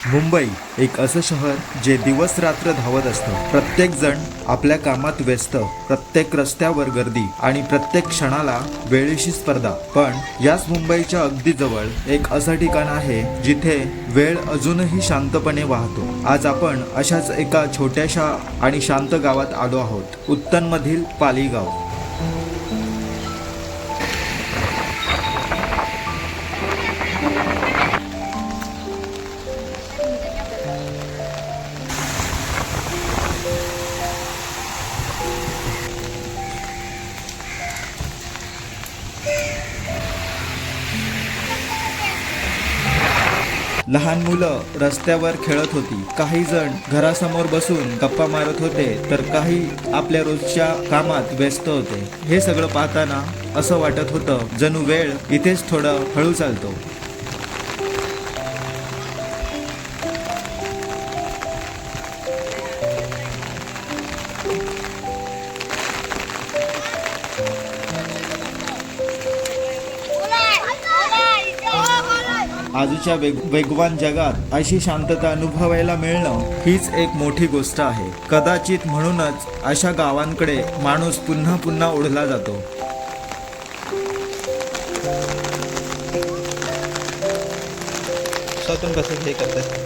मुंबई एक असं शहर जे दिवस रात्र धावत असतं. प्रत्येक जण आपल्या कामात व्यस्त, प्रत्येक रस्त्यावर गर्दी आणि प्रत्येक क्षणाला वेळेशी स्पर्धा. पण याच मुंबईच्या अगदी जवळ एक असं ठिकाण आहे जिथे वेळ अजूनही शांतपणे वाहतो. आज आपण अशाच एका छोट्याशा आणि शांत गावात आलो आहोत, उत्तनमधील पाली गाव. लहान मुलं रस्त्यावर खेळत होती, काही जण घरासमोर बसून गप्पा मारत होते, तर काही आपल्या रोजच्या कामात व्यस्त होते. हे सगळं पाहताना असं वाटत होतं जणू वेळ इथेच थोडं हळू चालतो. आजच्या वेगवान जगात अशी शांतता अनुभवायला मिळणं हीच एक मोठी गोष्ट आहे. कदाचित म्हणूनच अशा गावांकडे माणूस पुन्हा पुन्हा ओढला जातो. स्वतःतून कसं हे करतात.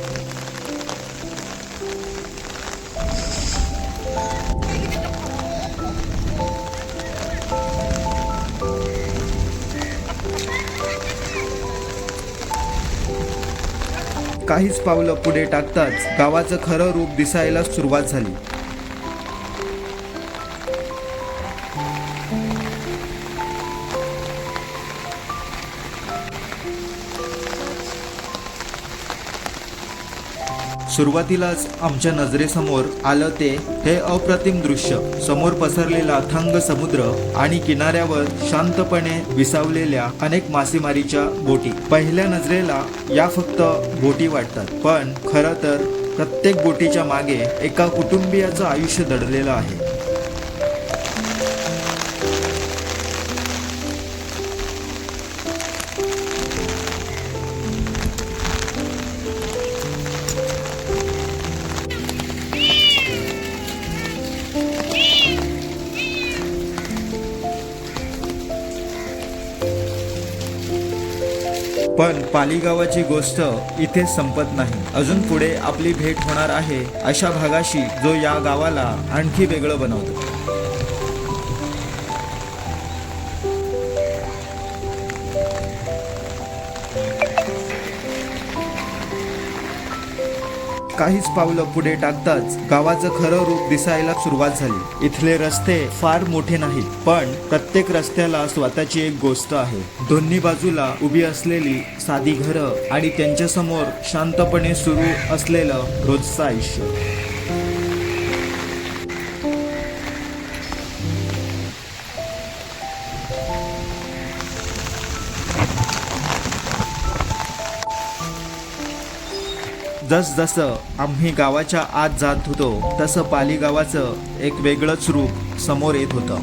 काहीच पावलं पुढे टाकताच गावाचं खरं रूप दिसायला सुरुवात झाली. सुरुवातीलाच आमच्या नजरेसमोर आलं ते हे अप्रतिम दृश्य. समोर पसरलेला अथांग समुद्र आणि किनाऱ्यावर शांतपणे विसावलेल्या अनेक मासेमारीच्या बोटी. पहिल्या नजरेला या फक्त बोटी वाटतात, पण खरं तर प्रत्येक बोटीच्या मागे एका कुटुंबियाचं आयुष्य दडलेलं आहे. पण पाली गावाची गोष्ट इथे संपत नाही. अजून पुढे आपली भेट होणार आहे अशा भागाशी जो या गावाला आणखी वेगळं बनवतो. काहीच पावलं पुढे टाकताच गावाचं खरं रूप दिसायला सुरुवात झाली. इथले रस्ते फार मोठे नाहीत, पण प्रत्येक रस्त्याला स्वतःची एक गोष्ट आहे. दोन्ही बाजूला उभी असलेली साधी घरं आणि त्यांच्यासमोर शांतपणे सुरू असलेलं रोजचं आयुष्य. जसजसं आम्ही गावाच्या आत जात होतो तसं पाली गावाचं एक वेगळंच रूप समोर येत होतं.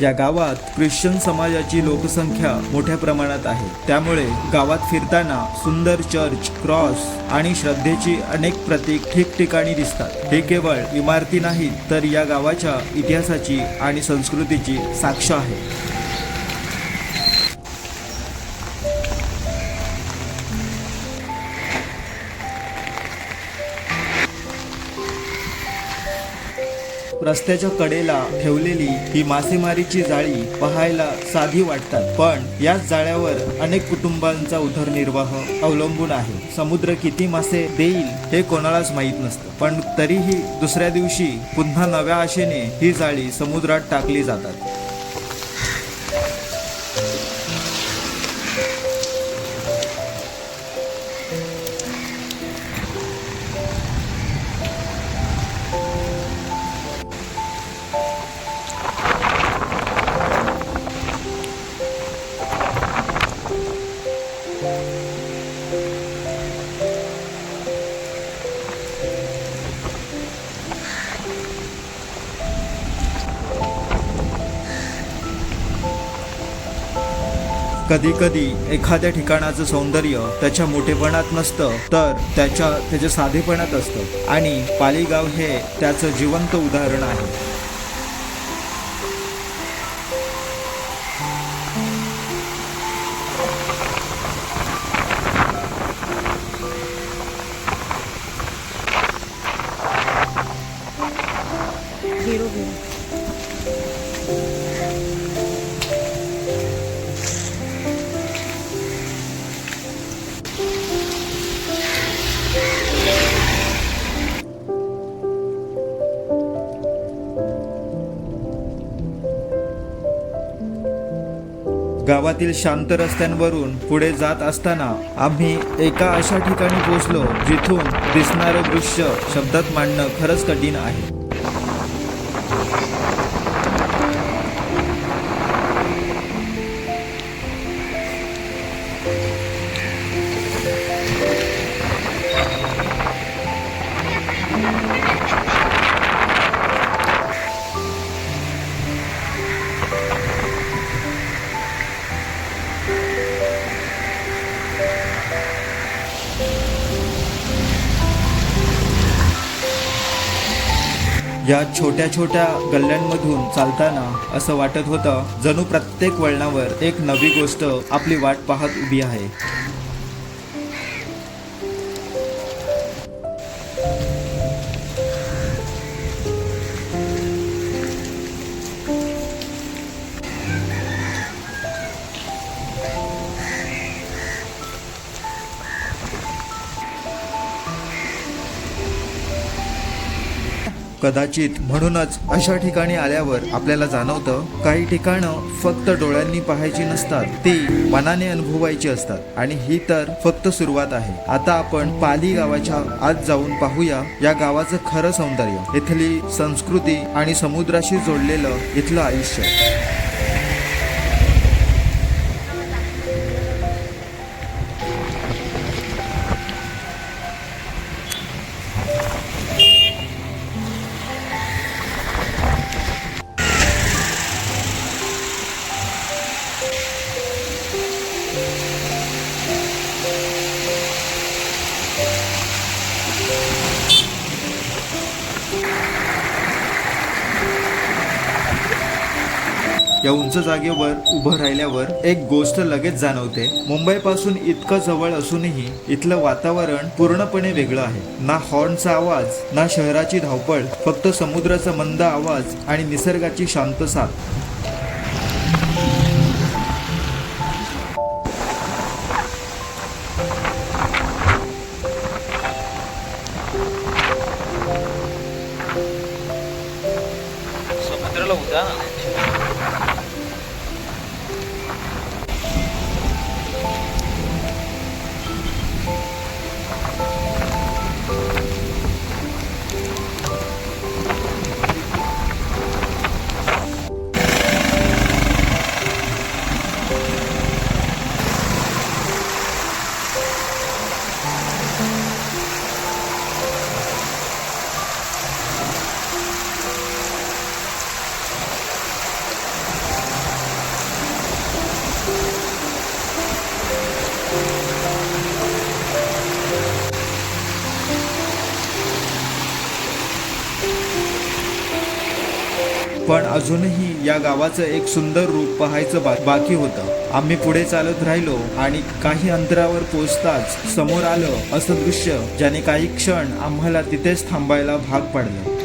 या गावात ख्रिश्चन समाजाची लोकसंख्या मोठ्या प्रमाणात आहे. त्यामुळे गावात फिरताना सुंदर चर्च, क्रॉस आणि श्रद्धेची अनेक प्रतीक ठिकठिकाणी दिसतात. हे केवळ इमारती नाहीत, तर या गावाच्या इतिहासाची आणि संस्कृतीची साक्ष आहे. रस्त्याच्या कडेला ठेवलेली ही मासेमारीची जाळी पाहायला साधी वाटतात, पण याच जाळ्यावर अनेक कुटुंबांचा उदरनिर्वाह अवलंबून आहे. समुद्र किती मासे देईल हे कोणालाच माहीत नसतं, पण तरीही दुसऱ्या दिवशी पुन्हा नव्या आशेने ही जाळी समुद्रात टाकली जातात. कधी कधी एखाद्या ठिकाणाचं सौंदर्य त्याच्या मोठेपणात नसतं, तर त्याच्या साधेपणात असतं, आणि पाली गाव हे त्याचं जिवंत उदाहरण आहे. गावातील शांत रस्त्यांवरून पुढे जात असताना आम्ही एका अशा ठिकाणी पोहोचलो जिथून दिसणारं दृश्य शब्दात मांडणं खरंच कठीण आहे. या छोट्या छोट्या गल्ल्यांमधून चालताना असं वाटत होतं जणू प्रत्येक वळणावर एक नवी गोष्ट आपली वाट पाहत उभी आहे. कदाचित म्हणूनच अशा ठिकाणी आल्यावर आपल्याला जाणवतं काही ठिकाणं फक्त डोळ्यांनी पाहायची नसतात, ती मनाने अनुभवायची असतात, आणि ही तर फक्त सुरुवात आहे. आता आपण पाली गावाच्या आत जाऊन पाहूया या गावाचं खरं सौंदर्य, इथली संस्कृती आणि समुद्राशी जोडलेलं इथलं आयुष्य. या उंच जागेवर उभं राहिल्यावर एक गोष्ट लगेच जाणवते. मुंबईपासून इतकं जवळ असूनही इथलं वातावरण पूर्णपणे वेगळं आहे. ना हॉर्नचा आवाज, ना शहराची धावपळ, फक्त समुद्राचा मंद आवाज आणि निसर्गाची शांत साथ. समुद्राला उद्या पण अजूनही या गावाचं एक सुंदर रूप पाहायचं बाकी होतं. आम्ही पुढे चालत राहिलो आणि काही अंतरावर पोहोचताच समोर आलं असं दृश्य ज्याने काही क्षण आम्हाला तिथेच थांबायला भाग पाडलं.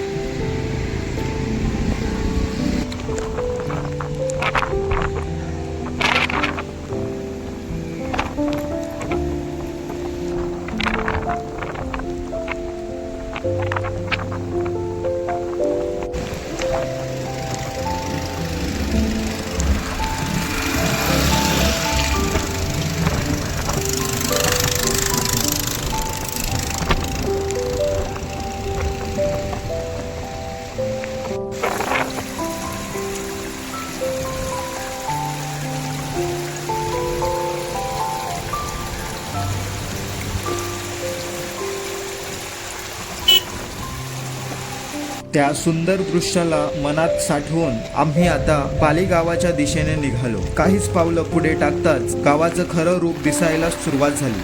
त्या सुंदर दृश्याला मनात साठवून आम्ही आता पाली गावाच्या दिशेने निघालो. काहीच पावलं पुढे टाकताच गावाचं खरं रूप दिसायला सुरुवात झाली.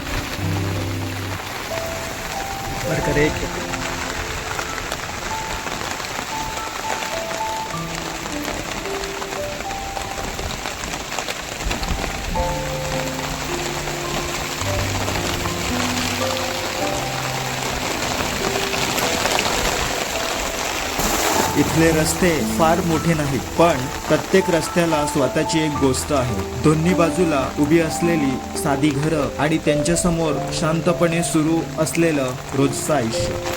इथले रस्ते फार मोठे नाहीत, पण प्रत्येक रस्त्याला स्वतःची एक गोष्ट आहे. दोन्ही बाजूला उभी असलेली साधी घरं आणि त्यांच्या समोर शांतपणे सुरू असलेलं रोजचं आयुष्य.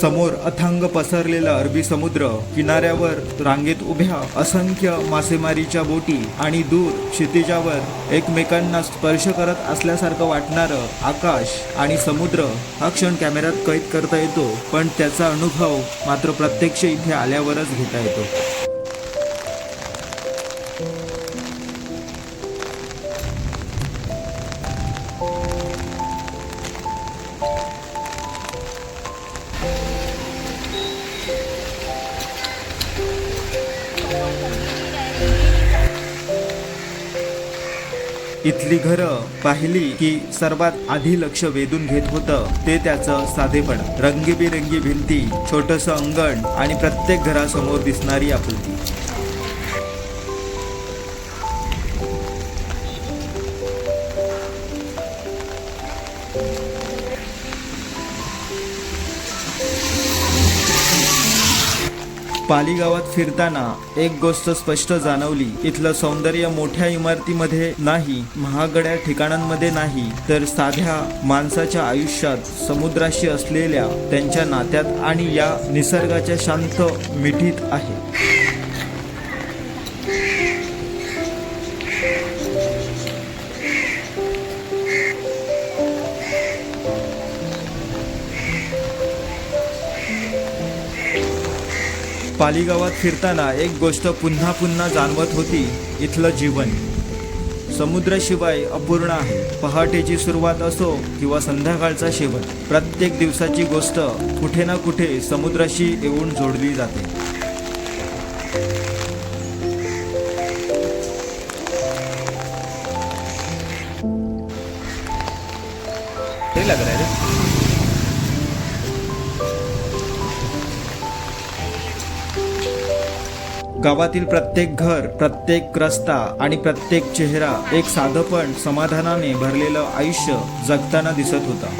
समोर अथांग पसरलेला अरबी समुद्र, किनाऱ्यावर रांगेत उभ्या असंख्य मासेमारीच्या बोटी आणि दूर क्षितिजावर एकमेकांना स्पर्श करत असल्यासारखं वाटणारं आकाश आणि समुद्र हा क्षण कॅमेऱ्यात कैद करता येतो, पण त्याचा अनुभव मात्र प्रत्यक्ष इथे आल्यावरच घेता येतो. इथली घरं पाहिली की सर्वात आधी लक्ष वेधून घेत होतं ते त्याचं साधेपण. रंगीबिरंगी भिंती, छोटंसं अंगण आणि प्रत्येक घरासमोर दिसणारी आपुलकी. पाली गावात फिरताना एक गोष्ट स्पष्ट जाणवली. इथलं सौंदर्य मोठ्या इमारतीमध्ये नाही, महागड्या ठिकाणांमध्ये नाही, तर साध्या माणसाच्या आयुष्यात, समुद्राशी असलेल्या त्यांच्या नात्यात आणि या निसर्गाच्या शांत मिठीत आहे. पाली गावात फिरताना एक गोष्ट पुन्हा पुन्हा जाणवत होती. इथलं जीवन समुद्राशिवाय अपूर्ण आहे. पहाटेची सुरुवात असो किंवा संध्याकाळचा शेवट, प्रत्येक दिवसाची गोष्ट कुठे ना कुठे समुद्राशी येऊन जोडली जाते. लग रहा है गावातील प्रत्येक घर, प्रत्येक रस्ता आणि प्रत्येक चेहरा एक साधं पण समाधानाने भरलेलं आयुष्य जगताना दिसत होता.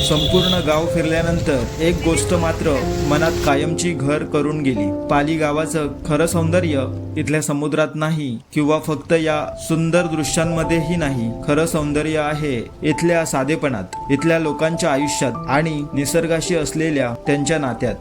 संपूर्ण गाव फिरल्यानंतर एक गोष्ट मात्र मनात कायमची घर करून गेली. पाली गावाचं खरं सौंदर्य इथल्या समुद्रात नाही किंवा फक्त या सुंदर दृश्यांमध्येही नाही. खरं सौंदर्य आहे इथल्या साधेपणात, इथल्या लोकांच्या आयुष्यात आणि निसर्गाशी असलेल्या त्यांच्या नात्यात.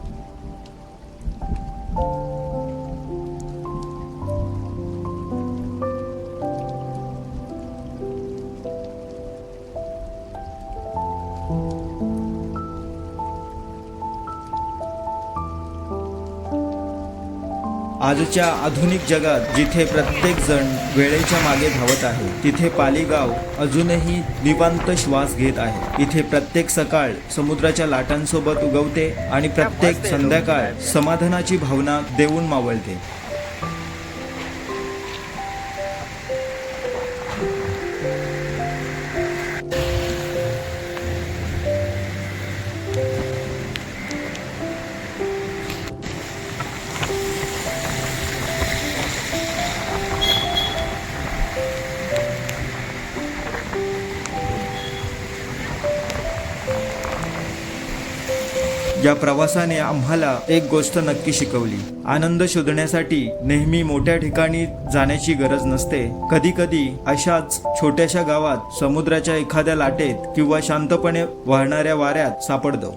आजच्या आधुनिक जगात जिथे प्रत्येक जण वेळेच्या मागे धावत आहे, तिथे पाली गाव अजूनही निवांत श्वास घेत आहे. इथे प्रत्येक सकाळ समुद्राच्या लाटांसोबत उगवते आणि प्रत्येक संध्याकाळ समाधानाची भावना देऊन मावळते. या प्रवासाने आम्हाला एक गोष्ट नक्की शिकवली. आनंद शोधण्यासाठी नेहमी मोठ्या ठिकाणी जाण्याची गरज नसते. कधी कधी अशाच छोट्याशा गावात समुद्राच्या एखाद्या लाटेत किंवा शांतपणे वाहणाऱ्या वाऱ्यात सापडतो.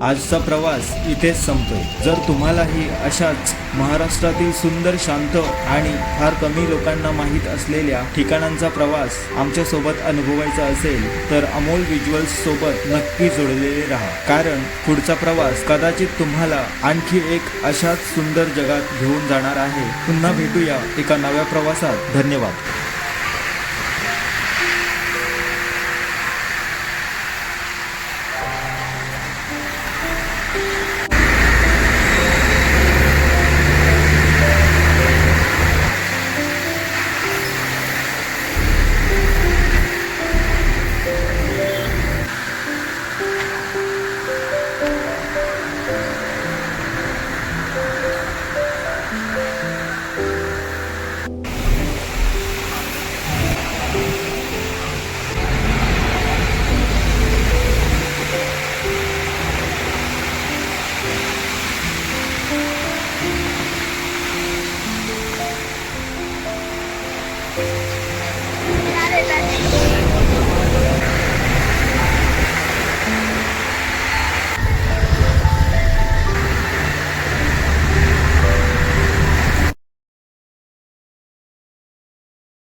आजचा प्रवास इथेच संपतोय. जर तुम्हालाही अशाच महाराष्ट्रातील सुंदर, शांत आणि फार कमी लोकांना माहीत असलेल्या ठिकाणांचा प्रवास आमच्यासोबत अनुभवायचा असेल तर अमोल व्हिज्युअल्स सोबत नक्की जोडलेले राहा. कारण पुढचा प्रवास कदाचित तुम्हाला आणखी एक अशाच सुंदर जगात घेऊन जाणार आहे. पुन्हा भेटूया एका नव्या प्रवासात. धन्यवाद.